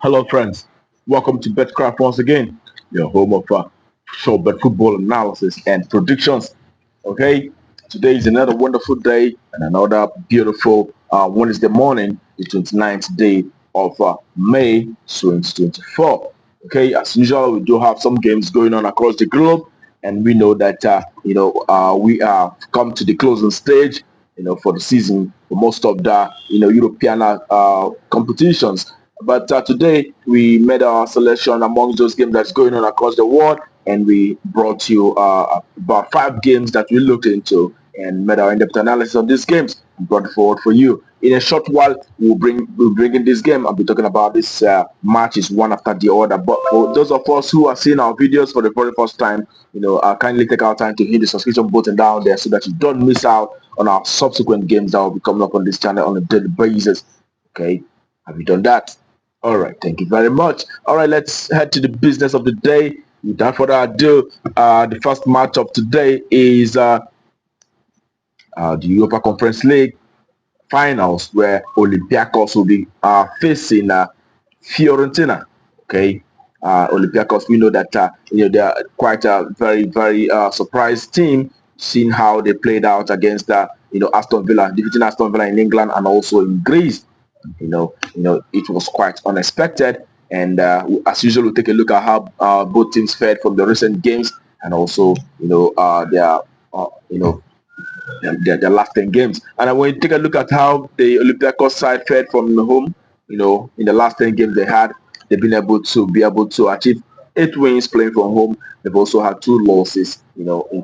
Hello, friends. Welcome to Betkraft once again, your home of short bet football analysis and predictions. Okay, today is another wonderful day and another beautiful Wednesday morning, the 29th day of May 2024. Okay, as usual, we do have some games going on across the globe, and we know that we are come to the closing stage, for the season for most of the European competitions. But today we made our selection amongst those games that's going on across the world, and we brought you about 5 games that we looked into and made our in-depth analysis of these games and brought it forward for you. In a short while, we'll bring in this game. I'll be talking about this matches one after the other. But for those of us who are seeing our videos for the very first time, kindly take our time to hit the subscription button down there so that you don't miss out on our subsequent games that will be coming up on this channel on a daily basis. Okay, have you done that? All right, thank you very much. All right, let's head to the business of the day. Without further ado, the first match of today is the Europa Conference League finals, where Olympiacos will be facing Fiorentina. Okay, Olympiacos, we know that they are quite a very surprised team, seeing how they played out against Aston Villa, defeating Aston Villa in England and also in Greece. It was quite unexpected. And as usual, we'll take a look at how both teams fared from the recent games, and also uh, you know their last 10 games. And when you take a look at how the Olympiacos side fared from home, in the last 10 games they had, they've been able to achieve 8 wins playing from home. They've also had 2 losses,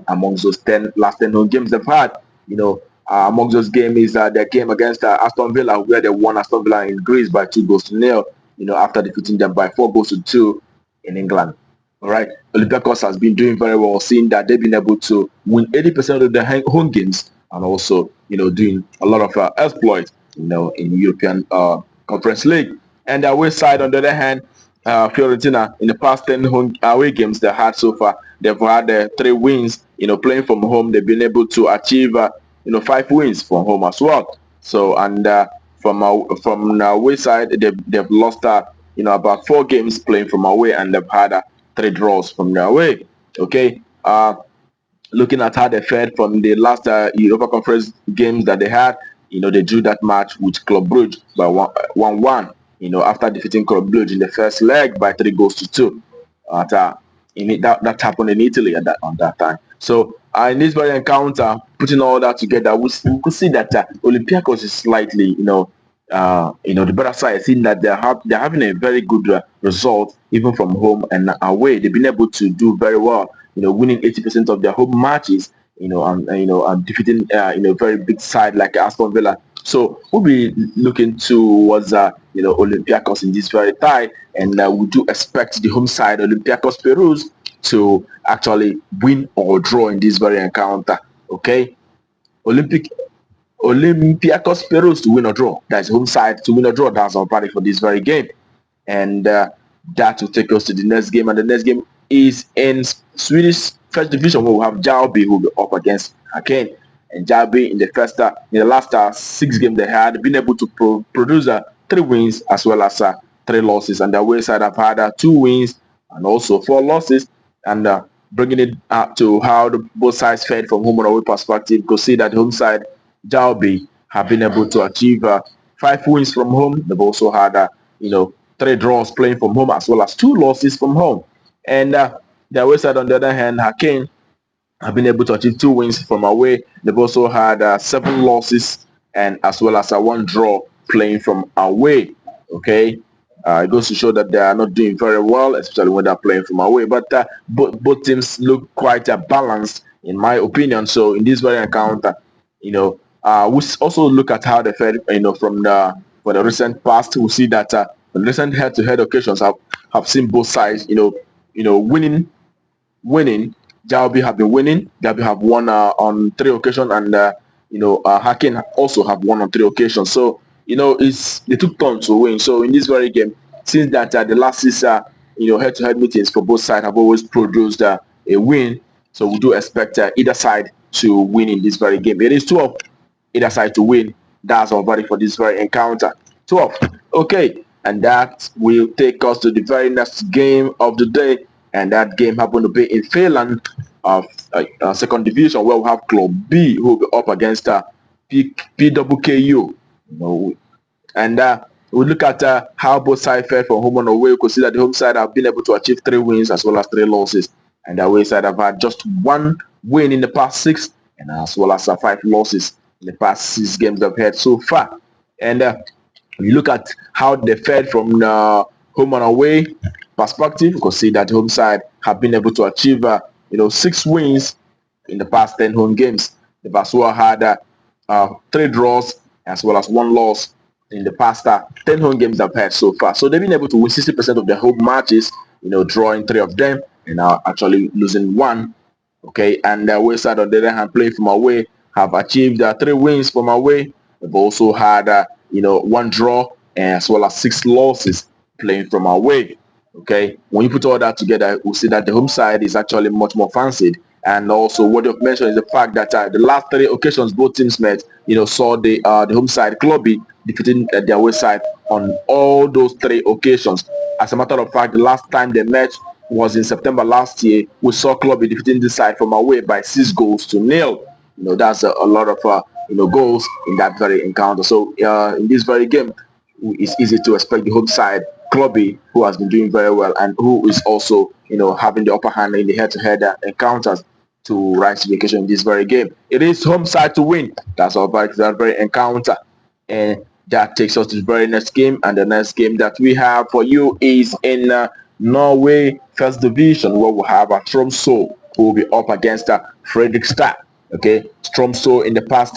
amongst those last 10 home games they've had. Amongst those games is their game against Aston Villa, where they won Aston Villa in Greece by 2 goals to nil. After defeating them by 4 goals to 2 in England. All right, Olympiacos has been doing very well, seeing that they've been able to win 80% of their home games, and also doing a lot of exploits, in European Conference League. And their away side, on the other hand, Fiorentina, in the past 10 home away games they had so far, they've had 3 wins. Playing from home, they've been able to achieve 5 wins from home as well. So, and from the away side, they've lost about 4 games playing from away, and they've had 3 draws from the away. Okay. Looking at how they fared from the last Europa Conference games that they had, they drew that match with Club Brugge by 1-1. After defeating Club Brugge in the first leg by 3 goals to 2. At that happened in Italy on that time. So in this very encounter, putting all that together, we could see that Olympiacos is slightly, the better side, seeing that they're having a very good result even from home and away. They've been able to do very well, winning 80% of their home matches, and defeating very big side like Aston Villa. So we'll be looking towards Olympiacos in this very tie, and we do expect the home side Olympiacos Perus to actually win or draw in this very encounter. Okay, Olympic Olympiacos Perus to win or draw. That's home side to win or draw. That's our party for this very game. And that will take us to the next game. And the next game is in Swedish First Division, where we have Jalby, who will be up against Haken. And Jalby in the last 6 games they had, been able to produce 3 wins as well as 3 losses. And the away side have had 2 wins and also 4 losses. And bringing it up to how both sides fared from home and away perspective, you could see that the home side Jalby have been able to achieve 5 wins from home. They've also had 3 draws playing from home as well as 2 losses from home. And the away side, on the other hand, Haken have been able to achieve 2 wins from away. They've also had 7 losses and as well as 1 draw playing from away. Okay. It goes to show that they are not doing very well, especially when they're playing from away. But both teams look quite balanced, in my opinion. So in this very encounter, we also look at how they fared, for the recent past. We see that the recent head-to-head occasions have seen both sides, winning. Jalby have been winning. Jalby have won on 3 occasions, and Haken also have won on 3 occasions. So they took turns to win. So in this very game, since that the last 6 head-to-head meetings for both sides have always produced a win, so we do expect either side to win in this very game. It is 12 either side to win. That's our body for this very encounter. 12. Okay. and that will take us to the very next game of the day, and that game happened to be in Finland, second division, where we have Club B who will be up against PWKU. And we look at how both sides fared from home and away. We could see that the home side have been able to achieve 3 wins as well as 3 losses, and the away side have had just 1 win in the past 6, and as well as 5 losses in the past 6 games they've had so far. And you look at how they fared from the home and away perspective, you can see that the home side have been able to achieve 6 wins in the past 10 home games. They've as well had 3 draws as well as 1 loss in the past 10 home games they've had so far. So they've been able to win 60% of their home matches, drawing 3 of them and actually losing 1. Okay, and the away side on the other hand, playing from away, have achieved 3 wins from away. They've also had 1 draw as well as 6 losses playing from away. Okay, when you put all that together, we see that the home side is actually much more fancied. And also, what you've mentioned is the fact that the last 3 occasions both teams met, saw the home side Club B defeating the away side on all those 3 occasions. As a matter of fact, the last time they met was in September last year. We saw Club B defeating this side from away by 6 goals to nil. That's a lot of goals in that very encounter. So in this very game, it's easy to expect the home side Club B, who has been doing very well and who is also having the upper hand in the head-to-head encounters, to rise to the occasion in this very game. It is home side to win. That's all about that very encounter. And that takes us to the very next game. And the next game that we have for you is in Norway First Division, where we have Tromsø, who will be up against Fredrikstad. Okay, Tromsø in the past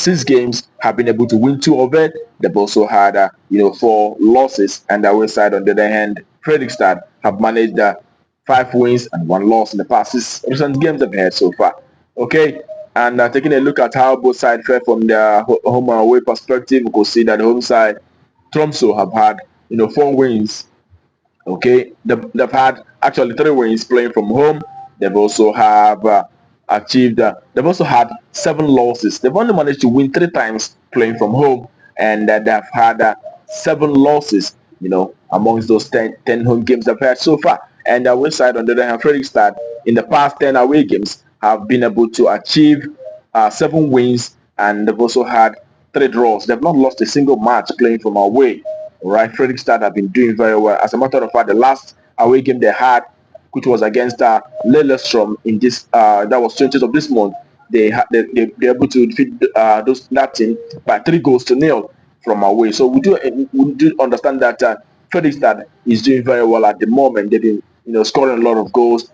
6 games have been able to win 2 of it. They've also had 4 losses, and the away side on the other hand, Fredrikstad, have managed 5 wins and 1 loss in the past 6 recent games they've had so far. Okay, and taking a look at how both sides fare from their home and away perspective, we could see that the home side, Tromsø, have had 4 wins. Okay, they've had actually 3 wins playing from home. They've also have achieved. They've also had 7 losses. They've only managed to win 3 times playing from home, and they've had 7 losses. Amongst those 10 home games they've had so far. And the away side on the other hand, Fredrikstad, in the past 10 away games, have been able to achieve 7 wins, and they've also had 3 draws. They've not lost a single match playing from away. All right, Fredrikstad have been doing very well. As a matter of fact, the last away game they had, which was against Lillestrøm in this, that was 20th of this month, they're able to defeat that team by 3 goals to nil from away. So we do understand that Fredrikstad is doing very well at the moment. They've been scoring a lot of goals,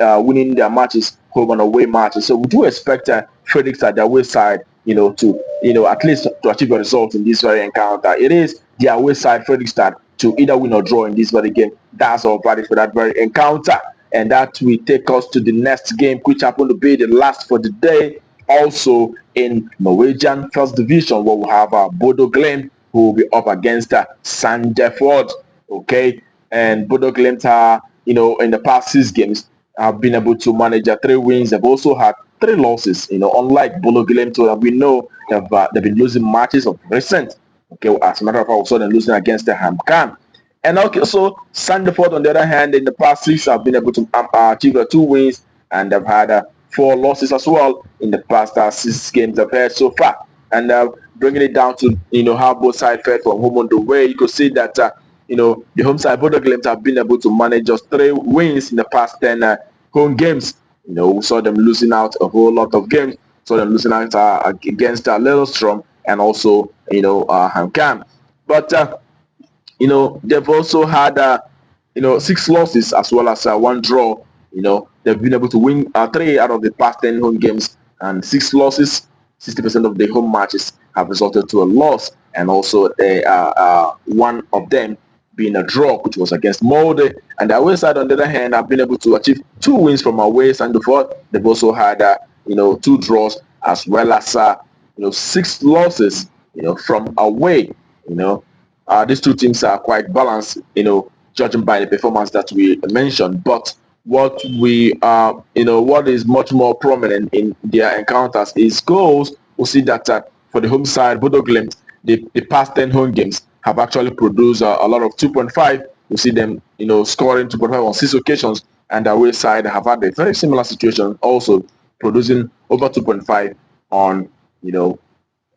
winning their matches, home and away matches. So we do expect Fredrikstad, their away side, to at least to achieve a result in this very encounter. It is the away side Fredrikstad to either win or draw in this very game. That's all valid for that very encounter. And that will take us to the next game, which happened to be the last for the day, also in Norwegian First Division, where we have Bodo Glimt, who will be up against Sandefjord. Okay, and Bodo Glimt are, in the past 6 games, have been able to manage 3 wins. They've also had 3 losses. Unlike Bodo Glimt, we know they've been losing matches of recent. Okay, as a matter of fact, we saw them losing against the HamKam. And okay, so Sandefjord, on the other hand, in the past 6 have been able to achieve 2 wins, and they've had 4 losses as well in the past 6 games they've had so far. And bringing it down to how both sides fared from home and away, you could see that the home side Bodo Glimt have been able to manage just 3 wins in the past 10 home games. We saw them losing out a whole lot of games. Saw them losing out against Lillestrøm and also HamKam. But they've also had 6 losses as well as 1 draw. They've been able to win 3 out of the past 10 home games, and 6 losses. 60% of the home matches have resulted to a loss, and also one of them being a draw, which was against Molde. And the away side, on the other hand, have been able to achieve 2 wins from away. Sandefjord, they've also had 2 draws as well as 6 losses from away. These 2 teams are quite balanced, judging by the performance that we mentioned. But what what is much more prominent in their encounters is goals. We'll see that for the home side, Bodo Glimt, the past 10 home games have actually produced a lot of 2.5. You see them, scoring 2.5 on 6 occasions, and the away side have had a very similar situation, also producing over 2.5 on, you know,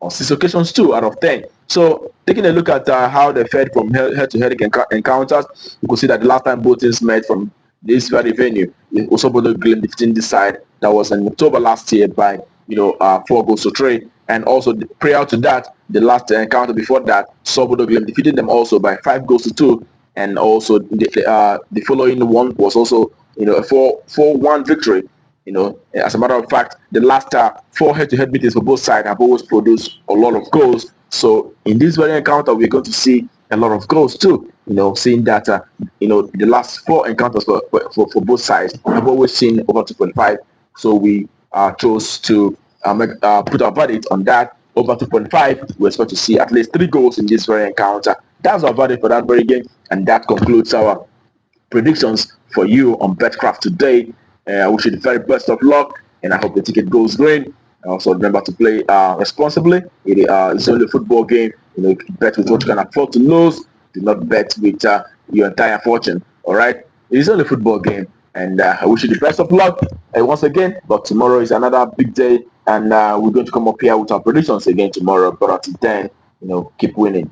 on 6 occasions, 2 out of 10. So taking a look at how they fared from head-to-head encounters, you could see that the last time both teams met from this very venue, Osobodo Glim defeating this side. That was in October last year by 4 goals to 3. And also prior to that, the last encounter before that, Sobodo Glim defeated them also by 5 goals to 2. And also the following one was also a 4-1 victory. As a matter of fact, the last 4 head-to-head meetings for both sides have always produced a lot of goals. So in this very encounter, we're going to see a lot of goals too. Seeing that the last 4 encounters for both sides have always seen over 2.5. So we chose to put our verdict on that over 2.5. We expect to see at least 3 goals in this very encounter. That's our verdict for that very game, and that concludes our predictions for you on Betkraft today. I wish you the very best of luck, and I hope the ticket goes green. Also, remember to play responsibly. It's only a football game. Bet with what you can afford to lose. Do not bet with your entire fortune. All right, it is only a football game, and I wish you the best of luck once again. But tomorrow is another big day, and we're going to come up here with our predictions again tomorrow. But until then, keep winning.